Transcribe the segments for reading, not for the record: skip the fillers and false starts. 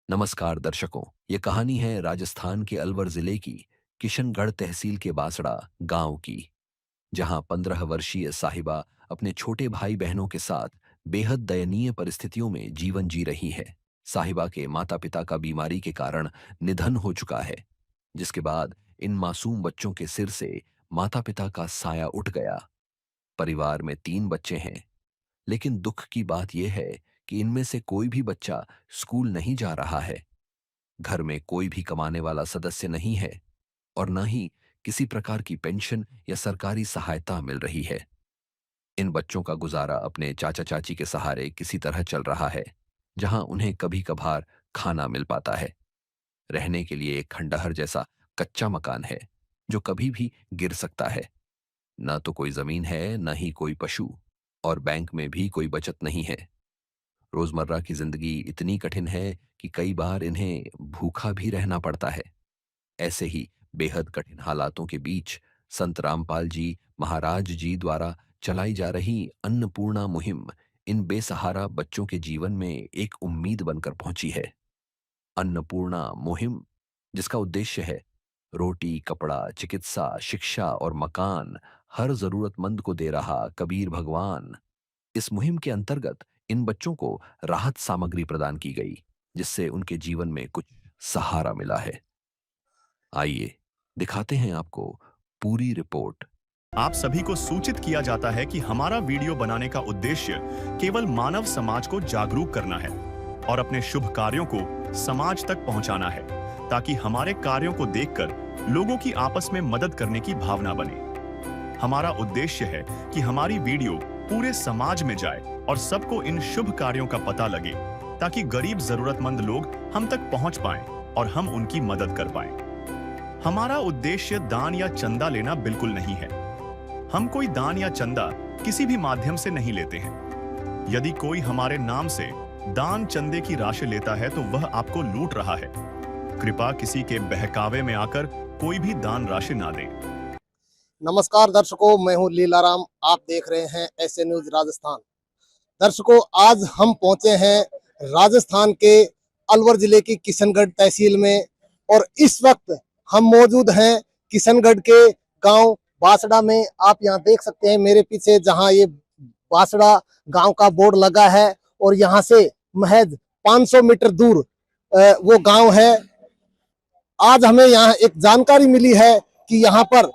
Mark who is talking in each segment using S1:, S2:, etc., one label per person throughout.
S1: नमस्कार दर्शकों। ये कहानी है राजस्थान के अलवर जिले की किशनगढ़ तहसील के बासड़ा गांव की, जहां 15 वर्षीय साहिबा अपने छोटे भाई बहनों के साथ बेहद दयनीय परिस्थितियों में जीवन जी रही है। साहिबा के माता पिता का बीमारी के कारण निधन हो चुका है, जिसके बाद इन मासूम बच्चों के सिर से माता पिता का साया उठ गया। परिवार में 3 बच्चे हैं, लेकिन दुख की बात यह है कि इनमें से कोई भी बच्चा स्कूल नहीं जा रहा है। घर में कोई भी कमाने वाला सदस्य नहीं है और न ही किसी प्रकार की पेंशन या सरकारी सहायता मिल रही है। इन बच्चों का गुजारा अपने चाचा चाची के सहारे किसी तरह चल रहा है, जहां उन्हें कभी कभार खाना मिल पाता है। रहने के लिए एक खंडहर जैसा कच्चा मकान है, जो कभी भी गिर सकता है। न तो कोई जमीन है, न ही कोई पशु, और बैंक में भी कोई बचत नहीं है। रोजमर्रा की जिंदगी इतनी कठिन है कि कई बार इन्हें भूखा भी रहना पड़ता है। ऐसे ही बेहद कठिन हालातों के बीच संत रामपाल जी महाराज जी द्वारा चलाई जा रही अन्नपूर्णा मुहिम इन बेसहारा बच्चों के जीवन में एक उम्मीद बनकर पहुंची है। अन्नपूर्णा मुहिम, जिसका उद्देश्य है रोटी, कपड़ा, चिकित्सा, शिक्षा और मकान हर जरूरतमंद को दे रहा कबीर भगवान। इस मुहिम के अंतर्गत इन बच्चों को राहत सामग्री प्रदान की गई, जिससे उनके जीवन में कुछ सहारा मिला है। आइए दिखाते हैं आपको पूरी रिपोर्ट।
S2: आप सभी को सूचित किया जाता है कि हमारा वीडियो बनाने का उद्देश्य केवल मानव समाज को जागरूक करना है और अपने शुभ कार्यों को समाज तक पहुंचाना है, ताकि हमारे कार्यों को देखकर लोगों की आपस में मदद करने की भावना बने। हमारा उद्देश्य है कि हमारी वीडियो पूरे समाज में जाए और सबको इन शुभ कार्यों का पता लगे, ताकि गरीब जरूरतमंद लोग हम तक पहुंच पाएं और हम उनकी मदद कर पाएं। हमारा उद्देश्य दान या चंदा लेना बिल्कुल नहीं है। हम कोई दान या चंदा किसी भी माध्यम से नहीं लेते हैं। यदि कोई हमारे नाम से दान चंदे की राशि लेता है तो वह आपको लूट रहा है। कृपया किसी के बहकावे में आकर कोई भी दान राशि ना दें।
S3: नमस्कार दर्शकों, मैं हूं लीलाराम। आप देख रहे हैं ऐसे न्यूज राजस्थान। दर्शकों, आज हम पहुंचे हैं राजस्थान के अलवर जिले की किशनगढ़ तहसील में, और इस वक्त हम मौजूद हैं किशनगढ़ के गांव बासड़ा में। आप यहां देख सकते हैं मेरे पीछे, जहां ये बासड़ा गांव का बोर्ड लगा है, और यहां से महज 500 मीटर दूर वो गांव है। आज हमें यहाँ एक जानकारी मिली है कि यहाँ पर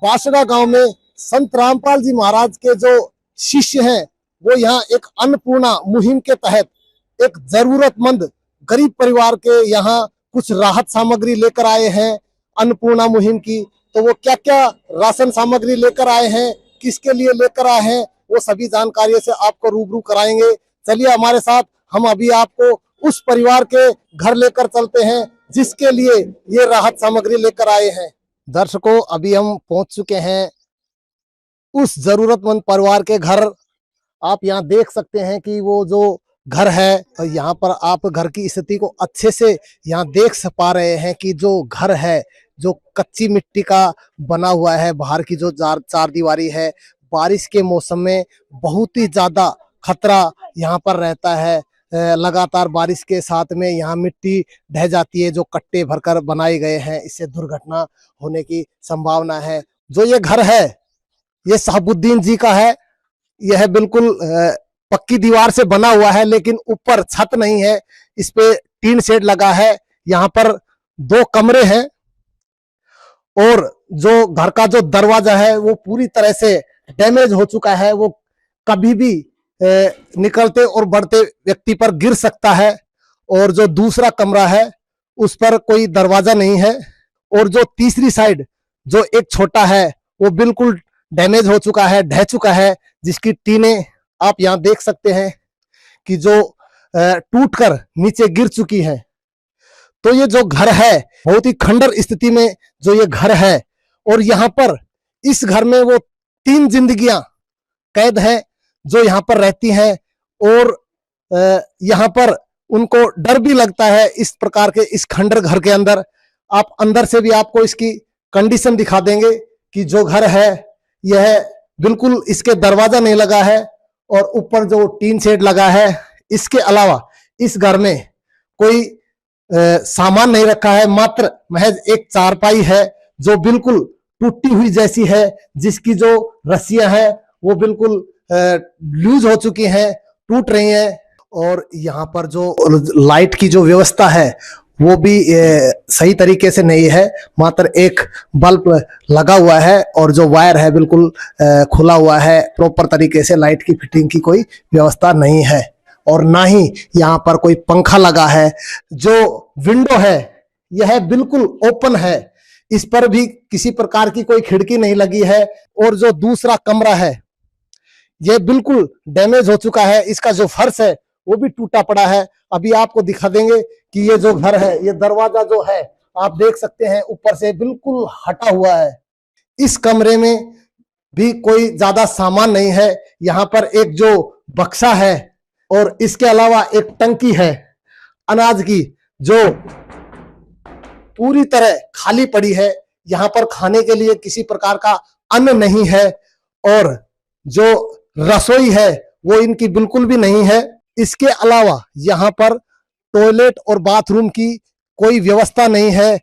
S3: बासड़ा गांव में संत रामपाल जी महाराज के जो शिष्य हैं, वो यहाँ एक अन्नपूर्णा मुहिम के तहत एक जरूरतमंद गरीब परिवार के यहाँ कुछ राहत सामग्री लेकर आए हैं अन्नपूर्णा मुहिम की। तो वो क्या क्या राशन सामग्री लेकर आए हैं, किसके लिए लेकर आए हैं, वो सभी जानकारियों से आपको रूबरू कराएंगे। चलिए हमारे साथ, हम अभी आपको उस परिवार के घर लेकर चलते हैं जिसके लिए ये राहत सामग्री लेकर आए हैं। दर्शकों, अभी हम पहुंच चुके हैं उस जरूरतमंद परिवार के घर। आप यहाँ देख सकते हैं कि वो जो घर है, यहाँ पर आप घर की स्थिति को अच्छे से यहाँ देख पा रहे हैं कि जो घर है, जो कच्ची मिट्टी का बना हुआ है, बाहर की जो चार दीवारी है, बारिश के मौसम में बहुत ही ज्यादा खतरा यहाँ पर रहता है। लगातार बारिश के साथ में यहाँ मिट्टी ढह जाती है, जो कट्टे भरकर बनाए गए हैं, इससे दुर्घटना होने की संभावना है। जो ये घर है, ये साहबुद्दीन जी का है। यह बिल्कुल पक्की दीवार से बना हुआ है, लेकिन ऊपर छत नहीं है, इस पे टीन शेड लगा है। यहाँ पर 2 कमरे हैं, और जो घर का जो दरवाजा है वो पूरी तरह से डैमेज हो चुका है। वो कभी भी निकलते और बढ़ते व्यक्ति पर गिर सकता है। और जो दूसरा कमरा है, उस पर कोई दरवाजा नहीं है। और जो तीसरी साइड जो एक छोटा है, वो बिल्कुल डैमेज हो चुका है, ढह चुका है, जिसकी टीनें आप यहाँ देख सकते हैं कि जो टूटकर नीचे गिर चुकी है। तो ये जो घर है, बहुत ही खंडर स्थिति में जो ये घर है, और यहाँ पर इस घर में वो 3 जिंदगियां कैद हैं जो यहाँ पर रहती हैं। और यहाँ पर उनको डर भी लगता है इस प्रकार के इस खंडर घर के अंदर। आप अंदर से भी आपको इसकी कंडीशन दिखा देंगे कि जो घर है, यह बिल्कुल इसके दरवाजा नहीं लगा है, और ऊपर जो टीन शेड लगा है। इसके अलावा इस घर में कोई सामान नहीं रखा है, मात्र महज एक चारपाई है जो बिल्कुल टूटी हुई जैसी है, जिसकी जो रस्सियां हैं वो बिल्कुल लूज हो चुकी हैं, टूट रही हैं। और यहाँ पर जो लाइट की जो व्यवस्था है वो भी सही तरीके से नहीं है, मात्र एक बल्ब लगा हुआ है और जो वायर है बिल्कुल खुला हुआ है। प्रॉपर तरीके से लाइट की फिटिंग की कोई व्यवस्था नहीं है और ना ही यहाँ पर कोई पंखा लगा है। जो विंडो है यह बिल्कुल ओपन है, इस पर भी किसी प्रकार की कोई खिड़की नहीं लगी है। और जो दूसरा कमरा है यह बिल्कुल डैमेज हो चुका है, इसका जो फर्श है वो भी टूटा पड़ा है। अभी आपको दिखा देंगे कि ये जो घर है, ये दरवाजा जो है आप देख सकते हैं ऊपर से बिल्कुल हटा हुआ है। इस कमरे में भी कोई ज्यादा सामान नहीं है। यहाँ पर एक जो बक्सा है और इसके अलावा एक टंकी है अनाज की, जो पूरी तरह खाली पड़ी है। यहाँ पर खाने के लिए किसी प्रकार का अन्न नहीं है और जो रसोई है वो इनकी बिल्कुल भी नहीं है। इसके अलावा यहाँ पर टॉयलेट और बाथरूम की कोई व्यवस्था नहीं है।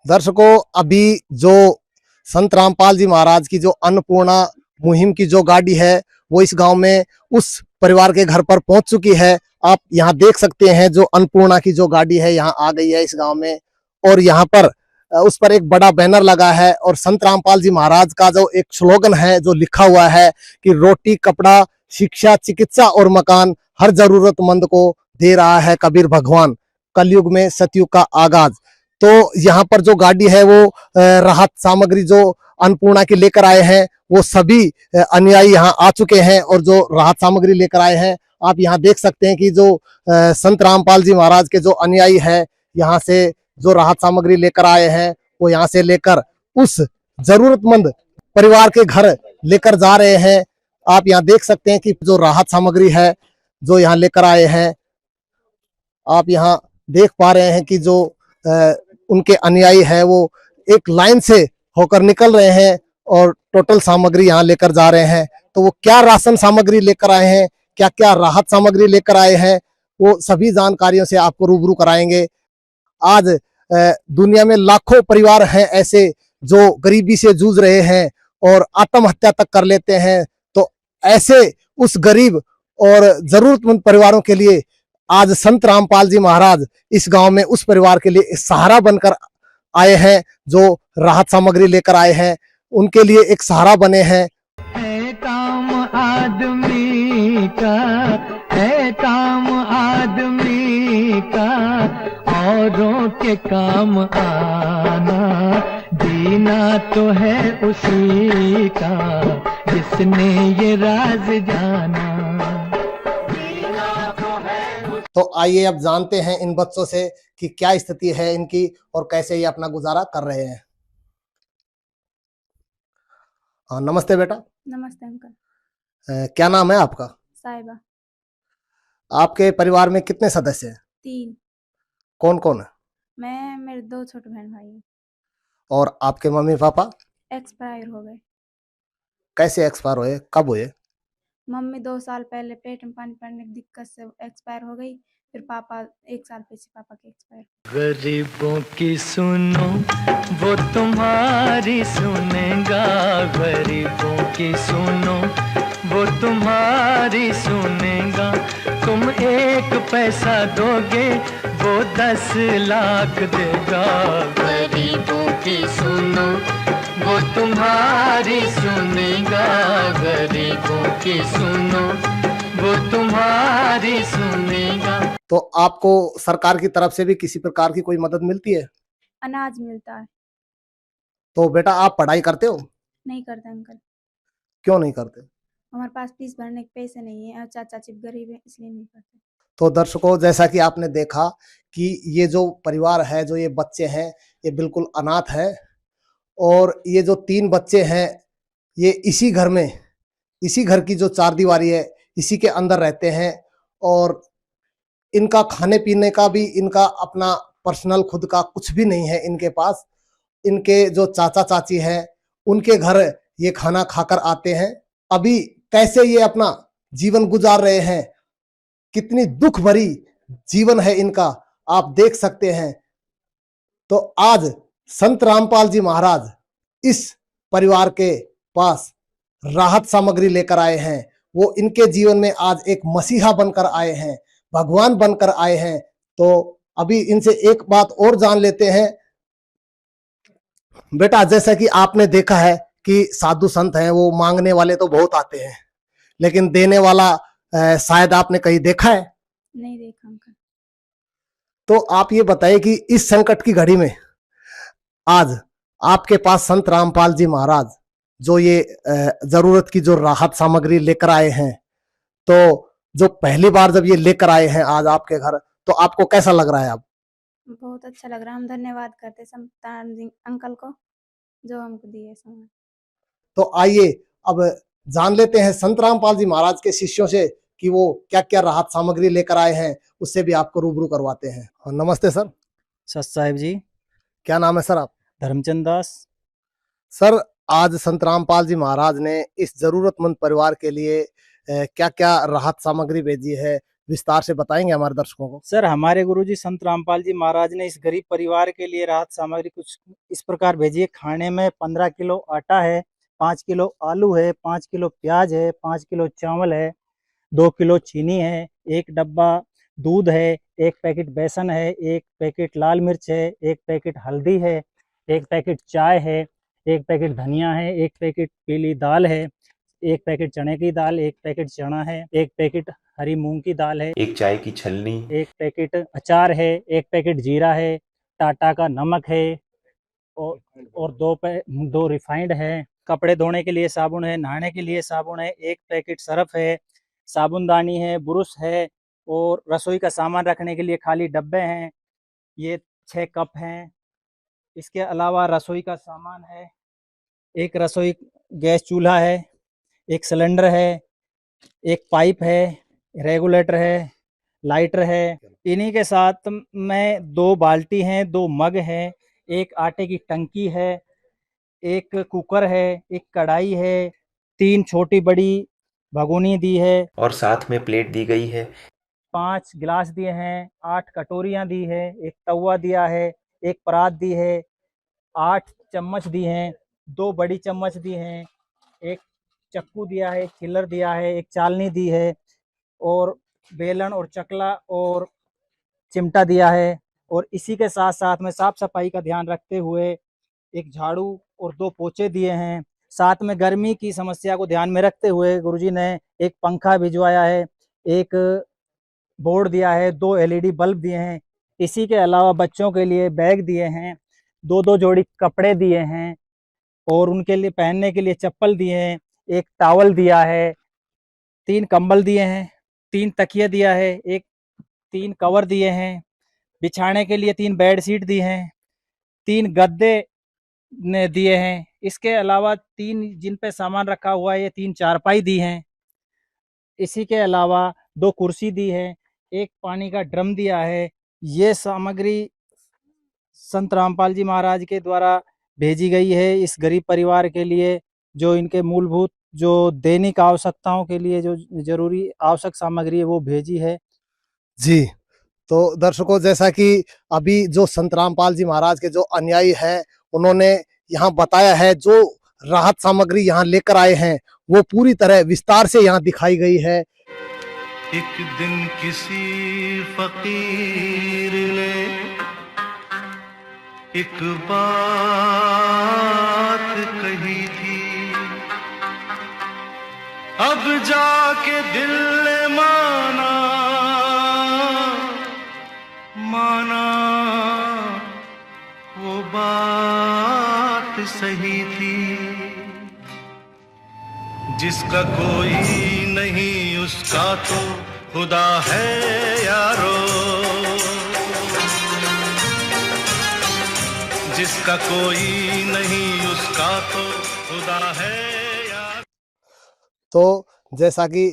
S3: दर्शकों, अभी जो संत रामपाल जी महाराज की जो अन्नपूर्णा मुहिम की जो गाड़ी है वो इस गांव में उस परिवार के घर पर पहुंच चुकी है। आप यहाँ देख सकते हैं जो अन्नपूर्णा की जो गाड़ी है यहाँ आ गई है इस गांव में, और यहाँ पर उस पर एक बड़ा बैनर लगा है और संत रामपाल जी महाराज का जो एक स्लोगन है जो लिखा हुआ है कि रोटी, कपड़ा, शिक्षा, चिकित्सा और मकान हर जरूरतमंद को दे रहा है कबीर भगवान, कलयुग में सतयुग का आगाज। तो यहाँ पर जो गाड़ी है वो राहत सामग्री जो अन्नपूर्णा की लेकर आए हैं वो सभी अनुयायी यहाँ आ चुके हैं और जो राहत सामग्री लेकर आए हैं आप यहाँ देख सकते हैं कि जो संत रामपाल जी महाराज के जो अनुयायी है यहाँ से जो राहत सामग्री लेकर आए हैं वो यहाँ से लेकर उस जरूरतमंद परिवार के घर लेकर जा रहे हैं। आप यहाँ देख सकते हैं कि जो राहत सामग्री है जो यहाँ लेकर आए हैं, आप यहाँ देख पा रहे हैं कि जो उनके अनुयायी है वो एक लाइन से होकर निकल रहे हैं और टोटल सामग्री यहाँ लेकर जा रहे हैं। तो वो क्या राशन सामग्री लेकर आए हैं, क्या क्या राहत सामग्री लेकर आए हैं, वो सभी जानकारियों से आपको रूबरू कराएंगे। आज दुनिया में लाखों परिवार हैं ऐसे जो गरीबी से जूझ रहे हैं और आत्महत्या तक कर लेते हैं। तो ऐसे उस गरीब और जरूरतमंद परिवारों के लिए आज संत रामपाल जी महाराज इस गांव में उस परिवार के लिए सहारा बनकर आए हैं। जो राहत सामग्री लेकर आए हैं उनके लिए एक सहारा बने हैं।
S4: है काम आदमी का, है काम आदमी का, औरों के काम आना, जीना तो है उसी का जिसने ये राज जाना।
S3: तो आइए अब जानते हैं इन बच्चों से कि क्या स्थिति है इनकी और कैसे ये अपना गुजारा कर रहे हैं। हाँ, नमस्ते बेटा।
S5: नमस्ते अंकल।
S3: क्या नाम है आपका?
S5: साहिबा।
S3: आपके परिवार में कितने सदस्य हैं?
S5: 3।
S3: कौन कौन है?
S5: मैं, मेरे 2 छोटे बहन भाई हैं।
S3: और आपके मम्मी पापा
S5: एक्सपायर हो गए।
S3: कैसे एक्सपायर हुए, कब हुए?
S5: मम्मी 2 साल पहले पेट में पानी पड़ने की दिक्कत से एक्सपायर हो गई, फिर पापा 1 साल पीछे पापा के एक्सपायर।
S4: गरीबों की सुनो वो तुम्हारी सुनेगा, गरीबों की सुनो वो तुम्हारी सुनेगा। तुम 1 पैसा दोगे वो 10 लाख देगा। गरीबों की सुनो वो तुम्हारी सुनेगा, गरीबों की सुनो वो तुम्हारी सुनेगा।
S3: तो आपको सरकार की तरफ से भी किसी प्रकार की कोई मदद मिलती है?
S5: अनाज मिलता है।
S3: तो बेटा आप पढ़ाई करते हो?
S5: नहीं करते अंकल।
S3: क्यों नहीं करते?
S5: हमारे पास फीस भरने के पैसे नहीं है और चाचा चिप गरीब है इसलिए नहीं करते।
S3: तो दर्शकों, जैसा कि आपने देखा कि ये जो परिवार है, जो ये बच्चे हैं, ये बिल्कुल अनाथ है और ये जो 3 बच्चे हैं ये इसी घर में, इसी घर की जो 4 दीवारी है इसी के अंदर रहते हैं और इनका खाने पीने का भी इनका अपना पर्सनल खुद का कुछ भी नहीं है इनके पास। इनके जो चाचा चाची हैं उनके घर ये खाना खाकर आते हैं। अभी कैसे ये अपना जीवन गुजार रहे हैं, कितनी दुख भरी जीवन है इनका, आप देख सकते हैं। तो आज संत रामपाल जी महाराज इस परिवार के पास राहत सामग्री लेकर आए हैं। वो इनके जीवन में आज एक मसीहा बनकर आए हैं, भगवान बनकर आए हैं। तो अभी इनसे एक बात और जान लेते हैं। बेटा, जैसा कि आपने देखा है कि साधु संत हैं, वो मांगने वाले तो बहुत आते हैं, लेकिन देने वाला शायद आपने कहीं देखा है?
S5: नहीं देखा अंकल।
S3: तो आप ये बताइए कि इस संकट की घड़ी में आज आपके पास संत रामपाल जी महाराज जो ये जरूरत की जो राहत सामग्री लेकर आए हैं, तो जो पहली बार जब ये लेकर आए हैं आज आपके घर, तो आपको कैसा लग रहा है? अब
S5: बहुत अच्छा लग रहा है। हम धन्यवाद करते संतान जी अंकल को जो हमको दिए सामान।
S3: तो आइए अब जान लेते हैं संत रामपाल जी महाराज के शिष्यों से कि वो क्या क्या राहत सामग्री लेकर आए हैं, उससे भी आपको रूबरू करवाते हैं। नमस्ते सर।
S6: सत साहिब जी।
S3: क्या नाम है सर आप?
S6: धर्मचंद दास।
S3: सर, आज संत रामपाल जी महाराज ने इस जरूरतमंद परिवार के लिए क्या क्या राहत सामग्री भेजी है, विस्तार से बताएंगे हमारे दर्शकों को?
S6: सर, हमारे गुरुजी संत रामपाल जी महाराज ने इस गरीब परिवार के लिए राहत सामग्री कुछ इस प्रकार भेजी है। खाने में 15 किलो आटा है, 5 किलो आलू है, 5 किलो प्याज है, 5 किलो चावल है, 2 किलो चीनी है, 1 डब्बा दूध है, 1 पैकेट बेसन है, 1 पैकेट लाल मिर्च है, 1 पैकेट हल्दी है, 1 पैकेट चाय है, 1 पैकेट धनिया है, 1 पैकेट पीली दाल है, 1 पैकेट चने की दाल, 1 पैकेट चना है, 1 पैकेट हरी मूंग की दाल है,
S7: 1 चाय की छलनी,
S6: 1 पैकेट अचार है, 1 पैकेट जीरा है, टाटा का नमक है और 2 रिफाइंड है, कपड़े धोने के लिए साबुन है, नहाने के लिए साबुन है, 1 पैकेट सरफ है, साबुनदानी है, ब्रुश है और रसोई का सामान रखने के लिए खाली डब्बे हैं। ये 6 कप हैं। इसके अलावा रसोई का सामान है, 1 रसोई गैस चूल्हा है, 1 सिलेंडर है, 1 पाइप है, रेगुलेटर है, लाइटर है। इन्हीं के साथ में 2 बाल्टी हैं, 2 मग हैं, 1 आटे की टंकी है, 1 कुकर है, 1 कढ़ाई है, 3 छोटी बड़ी भगोनी दी है
S7: और साथ में प्लेट दी गई है।
S6: 5 गिलास दिए हैं, 8 कटोरियां दी है, 1 तवा दिया है, 1 परात दी है, 8 चम्मच दी हैं, 2 बड़ी चम्मच दी हैं, 1 चक्कू दिया है, 1 छिलर दिया है, 1 चालनी दी है और बेलन और चकला और चिमटा दिया है। और इसी के साथ साथ में साफ सफाई का ध्यान रखते हुए 1 झाड़ू और 2 पोछे दिए हैं। साथ में गर्मी की समस्या को ध्यान में रखते हुए गुरुजी ने 1 पंखा भिजवाया है, 1 बोर्ड दिया है, 2 एलईडी बल्ब दिए हैं। इसी के अलावा बच्चों के लिए बैग दिए हैं, 2-2 जोड़ी कपड़े दिए हैं और उनके लिए पहनने के लिए चप्पल दिए हैं, 1 टॉवल दिया है, 3 कंबल दिए हैं, 3 तकिया दिया है, 3 कवर दिए हैं, बिछाने के लिए 3 बेड शीट दी हैं, 3 गद्दे ने दिए हैं। इसके अलावा 3 जिन पे सामान रखा हुआ है, ये 3 चारपाई दी हैं। इसी के अलावा 2 कुर्सी दी है, 1 पानी का ड्रम दिया है। ये सामग्री संत रामपाल जी महाराज के द्वारा भेजी गई है इस गरीब परिवार के लिए, जो इनके मूलभूत जो दैनिक आवश्यकताओं के लिए जो जरूरी आवश्यक सामग्री है वो भेजी है।
S3: जी, तो दर्शकों, जैसा कि अभी जो संत रामपाल जी महाराज के जो अनुयायी हैं, उन्होंने यहाँ बताया है, जो राहत सामग्री यहाँ लेकर आए हैं वो पूरी तरह विस्तार से यहाँ दिखाई गई है।
S8: एक दिन किसी फकीर ने एक बात कही थी, अब जाके दिल ने माना वो बात सही थी। जिसका कोई नहीं उसका तो खुदा है यारो, जिसका कोई नहीं उसका तो खुदा है यारो।
S3: तो जैसा कि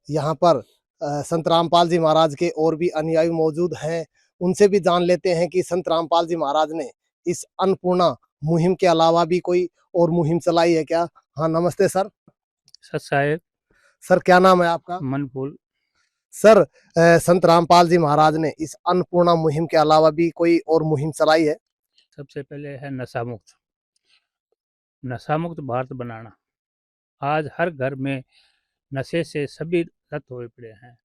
S3: यहाँ पर संत रामपाल जी महाराज के और भी अनुयायी मौजूद हैं, उनसे भी जान लेते हैं कि संत रामपाल जी महाराज ने इस अन्नपूर्णा मुहिम के अलावा भी कोई और मुहिम चलाई है क्या? हाँ, नमस्ते सर।
S6: सत साहेब।
S3: सर, क्या नाम है आपका?
S6: मनफूल।
S3: सर संत रामपाल जी महाराज ने इस अन्नपूर्णा मुहिम के अलावा भी कोई और मुहिम चलाई है?
S9: सबसे पहले है नशा मुक्त भारत बनाना। आज हर घर में नशे से सभी रत हुए पड़े हैं।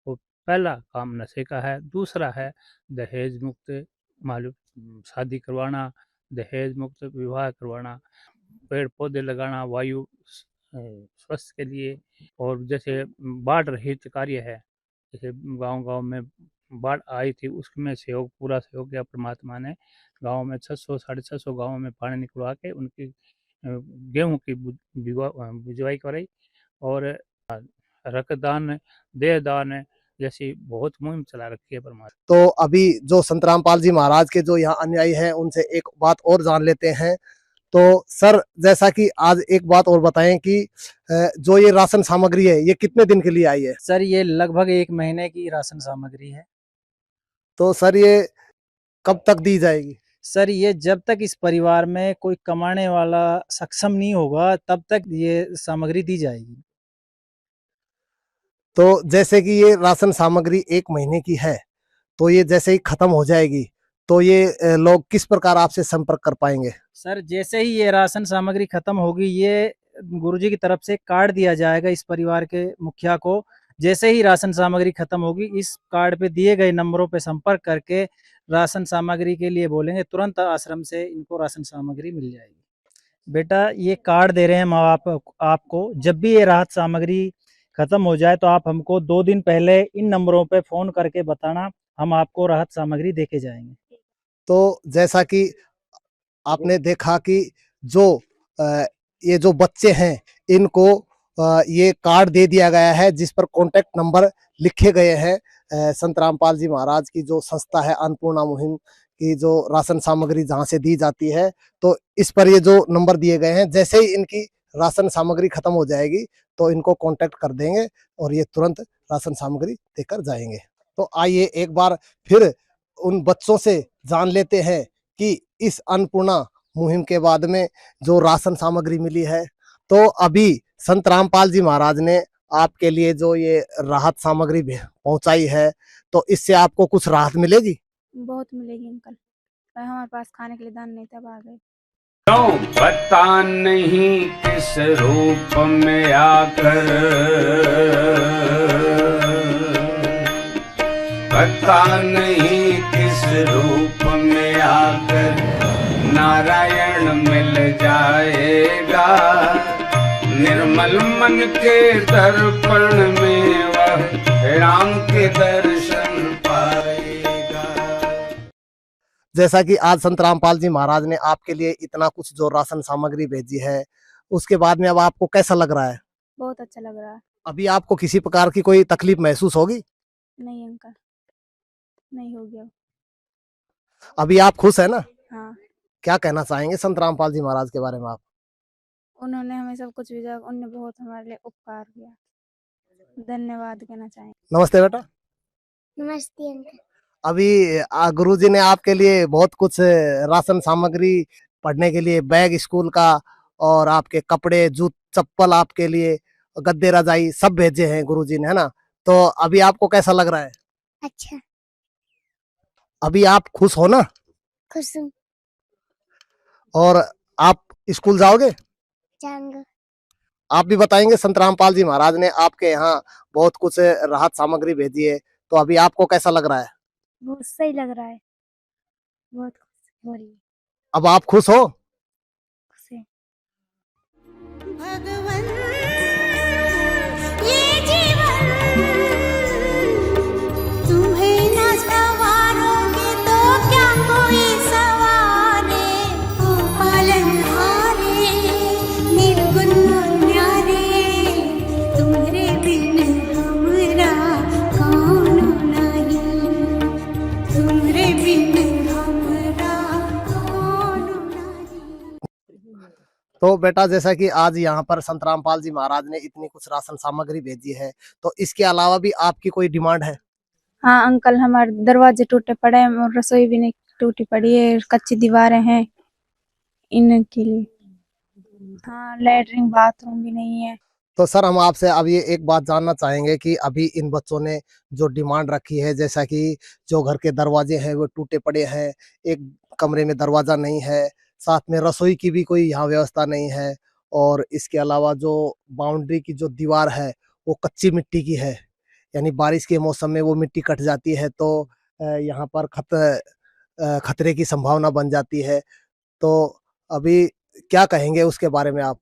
S9: वो पहला काम नशे का है। दूसरा है दहेज मुक्त मालूम शादी करवाना, दहेज मुक्त विवाह करवाना, पेड़ पौधे लगाना वायु स्वास्थ्य के लिए। और जैसे बाढ़ रहित कार्य है, जैसे गांव-गांव में बाढ़ आई थी, उसमें पूरा सहयोग किया परमात्मा ने। गांव में 600 साढ़े 600 गाँव में पानी निकलवा के उनकी गेहूं की बुझवाई कराई। और रक्तदान, देहदान जैसी बहुत मुहिम चला रखी है परमात्मा।
S3: तो अभी जो संत रामपाल जी महाराज के जो यहाँ अनुयायी हैं उनसे एक बात और जान लेते हैं। तो सर जैसा कि आज एक बात और बताएं कि जो ये राशन सामग्री है ये कितने दिन के लिए आई है?
S6: सर ये लगभग 1 महीने की राशन सामग्री है।
S3: तो सर ये कब तक दी जाएगी?
S6: सर ये जब तक इस परिवार में कोई कमाने वाला सक्षम नहीं होगा तब तक ये सामग्री दी जाएगी।
S3: तो जैसे कि ये राशन सामग्री 1 महीने की है, तो ये जैसे ही खत्म हो जाएगी तो ये लोग किस प्रकार आपसे संपर्क कर पाएंगे?
S6: सर जैसे ही ये राशन सामग्री खत्म होगी, ये गुरुजी की तरफ से कार्ड दिया जाएगा इस परिवार के मुखिया को। जैसे ही राशन सामग्री खत्म होगी, इस कार्ड पे दिए गए नंबरों पे संपर्क करके राशन सामग्री के लिए बोलेंगे, तुरंत आश्रम से इनको राशन सामग्री मिल जाएगी। बेटा ये कार्ड दे रहे हैं माँ बाप आपको, जब भी ये राहत सामग्री खत्म हो जाए तो आप हमको 2 दिन पहले इन नंबरों पे फोन करके बताना, हम आपको राहत सामग्री देके जाएंगे।
S3: तो जैसा कि आपने देखा कि जो ये जो बच्चे हैं इनको ये कार्ड दे दिया गया है जिस पर कॉन्टेक्ट नंबर लिखे गए हैं। संत रामपाल जी महाराज की जो संस्था है अन्नपूर्णा मुहिम की जो राशन सामग्री जहाँ से दी जाती है, तो इस पर ये जो नंबर दिए गए हैं, जैसे ही इनकी राशन सामग्री खत्म हो जाएगी तो इनको कांटेक्ट कर देंगे और ये तुरंत राशन सामग्री देकर जाएंगे। तो आइए एक बार फिर उन बच्चों से जान लेते हैं कि इस अन्नपूर्णा मुहिम के बाद में जो राशन सामग्री मिली है, तो अभी संत रामपाल जी महाराज ने आपके लिए जो ये राहत सामग्री पहुंचाई है, तो इससे आपको कुछ राहत मिलेगी?
S5: बहुत मिलेगी अंकल, पर हमारे पास खाने के लिए दान नहीं था, अब आ गए।
S10: पता नहीं किस रूप में आकर, पता नहीं किस रूप में आकर नारायण मिल जाएगा। निर्मल मन के दर्पण में वह राम के दर्शन पाएगा।
S3: जैसा कि आज संत रामपाल जी महाराज ने आपके लिए इतना कुछ जो राशन सामग्री भेजी है, उसके बाद में अब आपको कैसा लग रहा है?
S5: बहुत अच्छा लग रहा है।
S3: अभी आपको किसी प्रकार की कोई तकलीफ महसूस होगी?
S5: नहीं अंकल, नहीं हो गया।
S3: अभी आप खुश है ना?
S5: हाँ।
S3: क्या कहना चाहेंगे संत रामपाल जी महाराज के बारे में आप?
S5: उन्होंने हमें सब कुछ भेजा, उन्होंने बहुत हमारे लिए उपकार किया, धन्यवाद कहना चाहेंगे।
S3: नमस्ते बेटा।
S11: नमस्ते अंकल।
S3: अभी गुरुजी ने आपके लिए बहुत कुछ राशन सामग्री, पढ़ने के लिए बैग स्कूल का और आपके कपड़े, जूत, चप्पल आपके लिए, गद्दे, रजाई सब भेजे हैं गुरुजी ने, है ना? तो अभी आपको कैसा लग रहा है?
S11: अच्छा।
S3: अभी आप खुश हो ना?
S11: खुश हूँ।
S3: और आप स्कूल जाओगे?
S11: जाऊंगा।
S3: आप भी बताएंगे संत रामपाल जी महाराज ने आपके यहाँ बहुत कुछ राहत सामग्री भेजी है, तो अभी आपको कैसा लग रहा है?
S11: बहुत सही लग रहा है, बहुत खुशी हो रही है।
S3: अब आप खुश हो?
S11: खुश है। भगवान ये जीवन तुम्हें न सवारोगे तो क्या कोई सवारे। ओ पालनहारे निर्गुण न्यारे, तुम्हारे बिन हमरा कौन नहीं, तुम्हारे बिन हमरा कौन नहीं।
S3: तो बेटा जैसा कि आज यहाँ पर संत रामपाल जी महाराज ने इतनी कुछ राशन सामग्री भेजी है, तो इसके अलावा भी आपकी कोई डिमांड है?
S5: हाँ अंकल, हमारे दरवाजे टूटे पड़े हैं और रसोई भी नहीं टूटी पड़ी है, कच्ची दीवारें हैं इनके लिए। हाँ, लेटरिन बाथरूम भी नहीं है।
S3: तो सर हम आपसे अब ये एक बात जानना चाहेंगे कि अभी इन बच्चों ने जो डिमांड रखी है, जैसा कि जो घर के दरवाजे हैं वो टूटे पड़े हैं, एक कमरे में दरवाजा नहीं है, साथ में रसोई की भी कोई यहाँ व्यवस्था नहीं है, और इसके अलावा जो बाउंड्री की जो दीवार है वो कच्ची मिट्टी की है, यानी बारिश के मौसम में वो मिट्टी कट जाती है तो यहाँ पर खतरे की संभावना बन जाती है। तो अभी क्या कहेंगे उसके बारे में आप?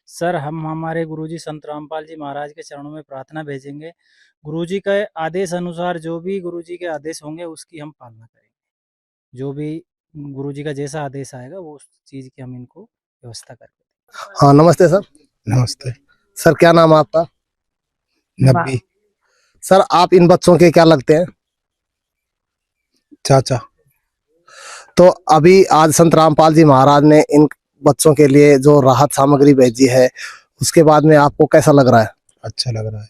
S6: सर हम हमारे गुरुजी संत रामपाल जी महाराज के चरणों में प्रार्थना भेजेंगे। गुरुजी के आदेश अनुसार जो भी गुरुजी के आदेश होंगे उसकी हम पालना करेंगे। जो भी गुरुजी का जैसा आदेश आएगा वो उस चीज़ की हम इनको व्यवस्था करेंगे।
S3: हाँ नमस्ते सर।
S12: नमस्ते
S3: सर क्या नाम है आपका?
S12: नब्बी
S3: सर आप इन बच्चों के क्या लगते हैं?
S12: चाचा।
S3: तो अभी आज संत रामपाल जी महाराज ने इन बच्चों के लिए जो राहत सामग्री भेजी है उसके बाद में आपको कैसा लग रहा है?
S12: अच्छा लग रहा है।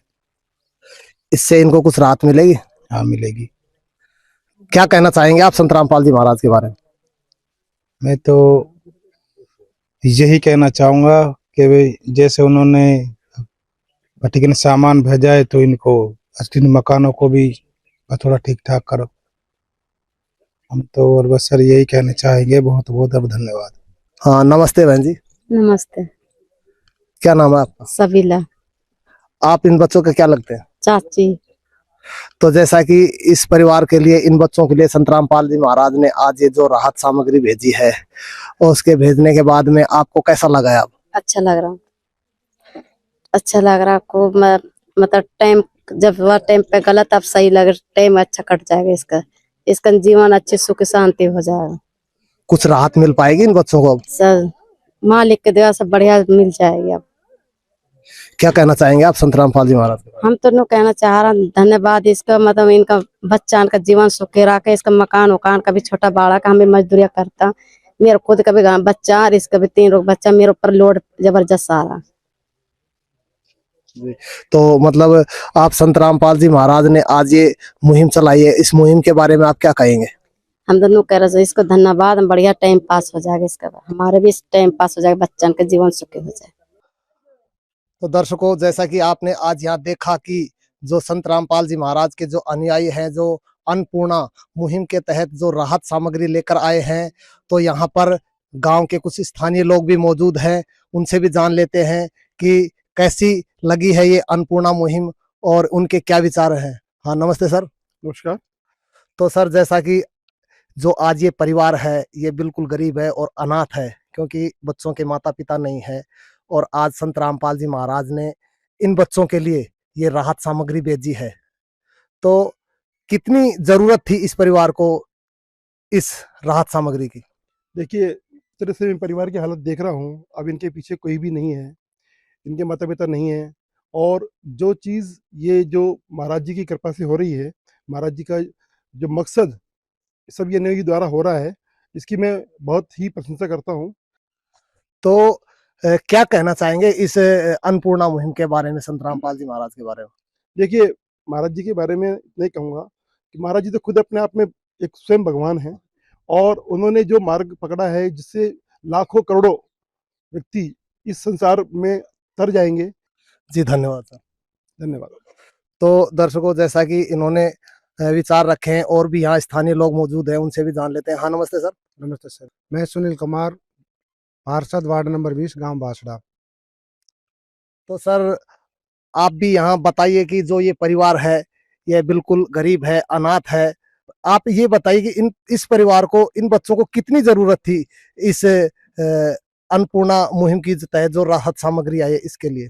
S3: इससे इनको कुछ राहत मिलेगी?
S12: हाँ मिलेगी।
S3: क्या कहना चाहेंगे आप संत रामपाल जी महाराज के बारे में?
S12: मैं तो यही कहना चाहूँगा कि भाई जैसे उन्होंने भट्टी सामान भेजा है तो इनको इन मकानों को भी थोड़ा ठीक ठाक करो। हम तो और बस सर यही कहना चाहेंगे। बहुत बहुत अब धन्यवाद।
S3: हाँ नमस्ते बहन जी।
S11: नमस्ते।
S3: क्या नाम है आपका?
S11: सबीला।
S3: आप इन बच्चों के क्या लगते हैं?
S11: चाची।
S3: तो जैसा कि इस परिवार के लिए, इन बच्चों के लिए संत रामपाल जी महाराज ने आज ये जो राहत सामग्री भेजी है और उसके भेजने के बाद में आपको कैसा लगा है? अब
S11: अच्छा लग रहा, अच्छा लग रहा को मतलब टाइम जब वह टाइम पे गलत अब सही लग, टाइम अच्छा कट जाएगा इसका जीवन अच्छे सुख शांति हो जाएगा।
S3: कुछ राहत मिल पाएगी इन बच्चों को? अब
S11: सर मालिक के दया से बढ़िया मिल जाएगी। अब
S3: क्या कहना चाहेंगे आप संत रामपाल जी महाराज?
S11: हम तो नो कहना चाह रहा धन्यवाद इसका, मतलब इनका बच्चा का जीवन सुखी रखे, इसका मकान उकान का भी छोटा बड़ा का हमें मजदूरिया करता, मेरा खुद का भी बच्चा और इसका भी 3 बच्चा, मेरे ऊपर लोड जबरदस्त आ रहा।
S3: तो मतलब आप संत रामपाल जी महाराज ने आज ये मुहिम चलाई है, इस मुहिम के बारे में आप क्या कहेंगे?
S11: हम दोनों कह रहे इसको धन्यवाद, हम बढ़िया टाइम पास हो जाएगा, इसका हमारे भी टाइम पास हो जाएगा, बच्चन का जीवन सुखी हो जाए।
S3: तो दर्शकों जैसा कि आपने आज यहाँ देखा कि जो संत रामपाल जी महाराज के जो अनुयायी हैं, जो अन्नपूर्णा मुहिम के तहत जो राहत सामग्री लेकर आए हैं, तो यहाँ पर गांव के कुछ स्थानीय लोग भी मौजूद हैं, उनसे भी जान लेते हैं कि कैसी लगी है ये अन्नपूर्णा मुहिम और उनके क्या विचार हैं। हाँ नमस्ते सर।
S13: नमस्कार।
S3: तो सर जैसा कि जो आज ये परिवार है ये बिल्कुल गरीब है और अनाथ है, क्योंकि बच्चों के माता पिता नहीं है, और आज संत रामपाल जी महाराज ने इन बच्चों के लिए ये राहत सामग्री भेजी है, तो कितनी जरूरत थी इस परिवार को इस राहत सामग्री की?
S13: देखिए तरह से मैं परिवार की हालत देख रहा हूँ, अब इनके पीछे कोई भी नहीं है, इनके माता पिता नहीं है, और जो चीज़ ये जो महाराज जी की कृपा से हो रही है, महाराज जी का जो मकसद सब ये नेकी द्वारा हो रहा है, इसकी मैं बहुत ही प्रशंसा करता हूँ।
S3: तो क्या कहना चाहेंगे इस अन्नपूर्णा मुहिम के बारे में, संत रामपाल जी महाराज के बारे में?
S13: देखिए महाराज जी के बारे में नहीं कहूँगा कि महाराज जी तो खुद अपने आप में एक स्वयं भगवान हैं, और उन्होंने जो मार्ग पकड़ा है जिससे लाखों करोड़ों व्यक्ति इस संसार में तर जाएंगे।
S3: जी धन्यवाद सर।
S13: धन्यवाद।
S3: तो दर्शकों जैसा कि इन्होंने विचार रखे हैं, और भी यहाँ स्थानीय लोग मौजूद हैं, उनसे भी जान लेते हैं। हाँ नमस्ते सर।
S12: नमस्ते सर। मैं सुनील कुमार, पार्षद वार्ड नंबर 20, गांव बासड़ा।
S3: तो सर आप भी यहाँ बताइए कि जो ये परिवार है ये बिल्कुल गरीब है, अनाथ है, आप ये बताइए कि इस परिवार को, इन बच्चों को कितनी जरूरत थी इस अन्नपूर्णा मुहिम की तहत जो राहत सामग्री आई है इसके लिए?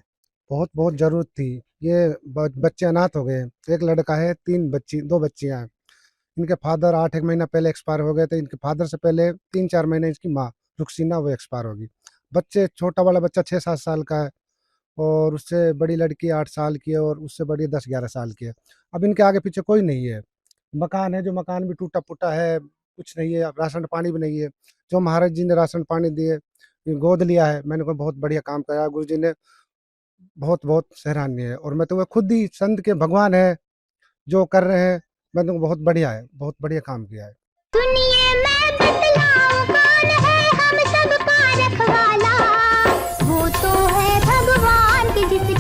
S12: बहुत बहुत जरूरत थी। ये बच्चे अनाथ हो गए, एक लड़का है, 2 बच्चियां हैं। इनके फादर 8 महीना पहले एक्सपायर हो गए थे, इनके फादर से पहले 3-4 महीने इसकी माँ रुखसीना वो एक्सपायर होगी। बच्चे, छोटा वाला बच्चा 6-7 साल का है, और उससे बड़ी लड़की 8 साल की है, और उससे बड़ी 10-11 साल की है। अब इनके आगे पीछे कोई नहीं है। मकान है, जो मकान भी टूटा फूटा है, कुछ नहीं है, राशन पानी भी नहीं है। जो महाराज जी ने राशन पानी दिए, गोद लिया है, मैंने कोई बहुत बढ़िया काम कराया, गुरु जी ने बहुत बहुत सराहनीय है। और मैं तो खुद ही संत के भगवान है जो कर रहे हैं, मैं तो बहुत बढ़िया है, बहुत बढ़िया काम किया है।
S14: दुनिया में बतलाओ कौन है हम सब का रखवाला, वो तो है भगवान की जिसकी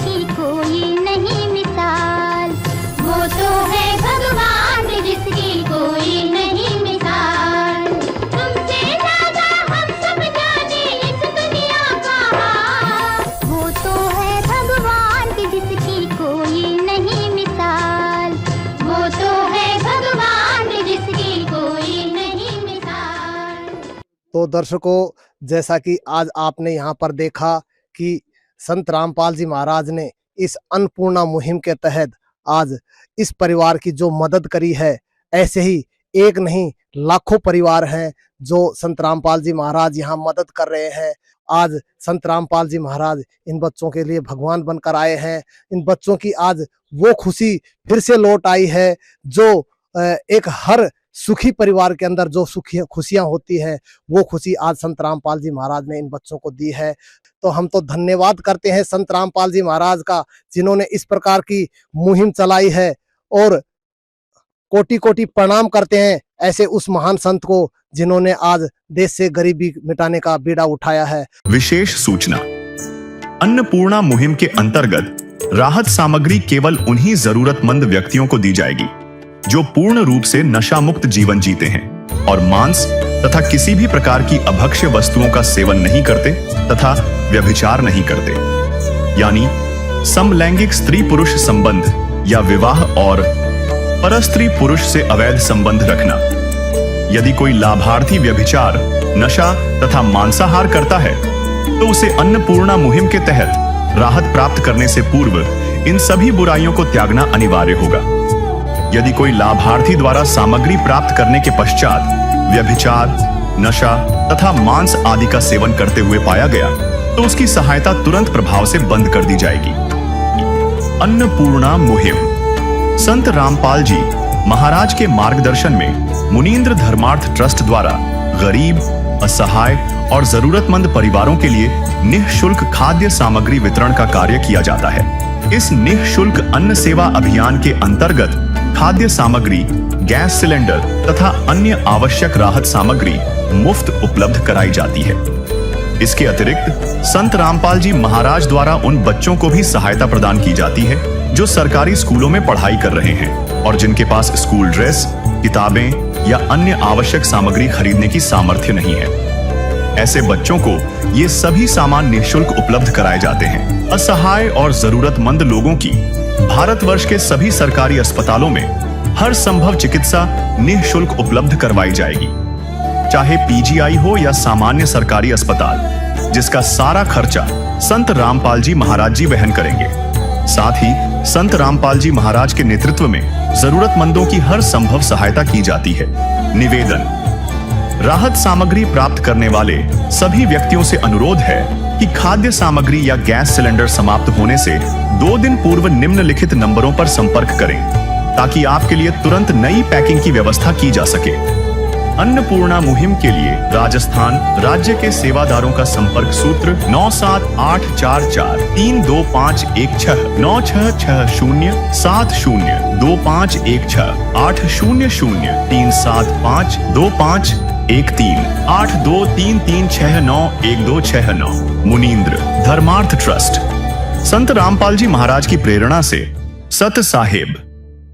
S3: तो दर्शकों, जैसा कि आज आपने यहाँ पर देखा कि संत रामपाल जी महाराज ने इस अन्नपूर्णा मुहिम के तहत आज इस परिवार की जो मदद करी है, ऐसे ही एक नहीं लाखों परिवार हैं जो संत रामपाल जी महाराज यहाँ मदद कर रहे हैं। आज संत रामपाल जी महाराज इन बच्चों के लिए भगवान बनकर आए हैं। इन बच्चों की आज वो खुशी फिर से लौट आई है जो एक हर सुखी परिवार के अंदर जो सुखी खुशियां होती है, वो खुशी आज संत रामपाल जी महाराज ने इन बच्चों को दी है। तो हम तो धन्यवाद करते हैं संत रामपाल जी महाराज का, जिन्होंने इस प्रकार की मुहिम चलाई है, और कोटि कोटि प्रणाम करते हैं ऐसे उस महान संत को जिन्होंने आज देश से गरीबी मिटाने का बीड़ा उठाया है।
S2: विशेष सूचना, अन्नपूर्णा मुहिम के अंतर्गत राहत सामग्री केवल उन्हीं जरूरतमंद व्यक्तियों को दी जाएगी जो पूर्ण रूप से नशा मुक्त जीवन जीते हैं और मांस तथा किसी भी प्रकार की अभक्ष्य वस्तुओं का सेवन नहीं करते तथा व्यभिचार नहीं करते, यानी समलैंगिक स्त्री पुरुष संबंध या विवाह और परस्त्री पुरुष से अवैध संबंध रखना। यदि कोई लाभार्थी व्यभिचार, नशा तथा मांसाहार करता है तो उसे अन्नपूर्णा मुहिम के तहत राहत प्राप्त करने से पूर्व इन सभी बुराइयों को त्यागना अनिवार्य होगा। यदि कोई लाभार्थी द्वारा सामग्री प्राप्त करने के पश्चात व्यभिचार, नशा तथा मांस आदि का सेवन करते हुए पाया गया तो उसकी सहायता तुरंत प्रभाव से बंद कर दी जाएगी। अन्नपूर्णा मुहिम संत रामपाल जी महाराज के मार्गदर्शन में मुनींद्र धर्मार्थ ट्रस्ट द्वारा गरीब, असहाय और जरूरतमंद परिवारों के लिए निःशुल्क खाद्य सामग्री वितरण का कार्य किया जाता है। इस निःशुल्क अन्न सेवा अभियान के अंतर्गत खाद्य सामग्री, गैस सिलेंडर तथा अन्य आवश्यक राहत सामग्री मुफ्त उपलब्ध कराई जाती है। इसके अतिरिक्त संत रामपाल जी महाराज द्वारा उन बच्चों को भी सहायता प्रदान की जाती है जो सरकारी स्कूलों में पढ़ाई कर रहे हैं और जिनके पास स्कूल ड्रेस, किताबें या अन्य आवश्यक सामग्री खरीदने की सामर्थ्य नहीं है। ऐसे बच्चों को ये सभी सामान निःशुल्क उपलब्ध कराए जाते हैं। असहाय और जरूरतमंद लोगों की भारतवर्ष के सभी सरकारी अस्पतालों में हर संभव चिकित्सा निःशुल्क उपलब्ध करवाई जाएगी, चाहे पीजीआई हो या सामान्य सरकारी अस्पताल, जिसका सारा खर्चा संत रामपाल जी महाराज जी वहन करेंगे। साथ ही संत रामपाल जी महाराज के नेतृत्व में जरूरतमंदों की हर संभव सहायता की जाती है। निवेदन, राहत सामग्री प्राप्त करने वाले सभी व्यक्तियों से अनुरोध है कि खाद्य सामग्री या गैस सिलेंडर समाप्त होने से 2 दिन पूर्व निम्नलिखित नंबरों पर संपर्क करें ताकि आपके लिए तुरंत नई पैकिंग की व्यवस्था की जा सके। अन्नपूर्णा मुहिम के लिए राजस्थान राज्य के सेवादारों का संपर्क सूत्र 9784432516 9660702516 80037525113 8233691269। मुनींद्र धर्मार्थ ट्रस्ट। संत रामपाल जी महाराज की प्रेरणा से सत साहिब